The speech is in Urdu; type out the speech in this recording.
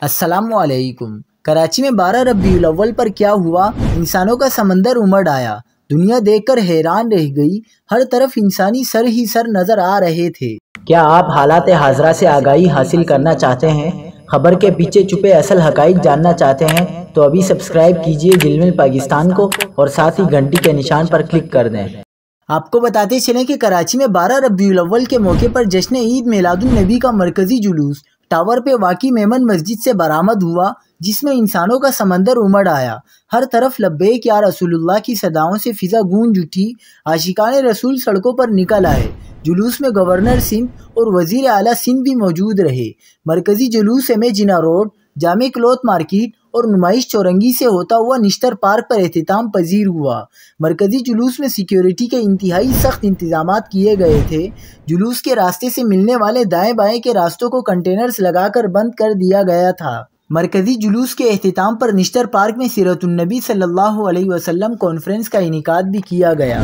السلام علیکم۔ کراچی میں 12 ربیع الاول پر کیا ہوا؟ انسانوں کا سمندر امڑ آیا، دنیا دیکھ کر حیران رہ گئی، ہر طرف انسانی سر ہی سر نظر آ رہے تھے۔ کیا آپ حالات حاضرہ سے آگاہی حاصل کرنا چاہتے ہیں؟ خبر کے پیچھے چھپے اصل حقائق جاننا چاہتے ہیں تو ابھی سبسکرائب کیجئے جلمل پاکستان کو اور ساتھ ہی گھنٹی کے نشان پر کلک کر دیں۔ آپ کو بتاتے چلیں کہ کراچی میں 12 ربیع الاول کے موقع پر جشن عید میلاد النبی کا مرکزی جلوس ٹاور پہ واقع میمن مسجد سے برآمد ہوا، جس میں انسانوں کا سمندر امڑ آیا۔ ہر طرف لبیک یا رسول اللہ کی صداؤں سے فضا گونج اٹھی، عاشقان رسول سڑکوں پر نکل آئے۔ جلوس میں گورنر سندھ اور وزیر اعلیٰ سندھ بھی موجود رہے۔ مرکزی جلوس ایم اے جناح روڈ، جامع کلوتھ مارکیٹ اور نمائش چورنگی سے ہوتا ہوا نشتر پارک پر اختتام پذیر ہوا۔ مرکزی جلوس میں سیکیورٹی کے انتہائی سخت انتظامات کیے گئے تھے۔ جلوس کے راستے سے ملنے والے دائیں بائیں کے راستوں کو کنٹینرز لگا کر بند کر دیا گیا تھا۔ مرکزی جلوس کے اختتام پر نشتر پارک میں سیرت النبی صلی اللہ علیہ وسلم کانفرنس کا انعقاد بھی کیا گیا۔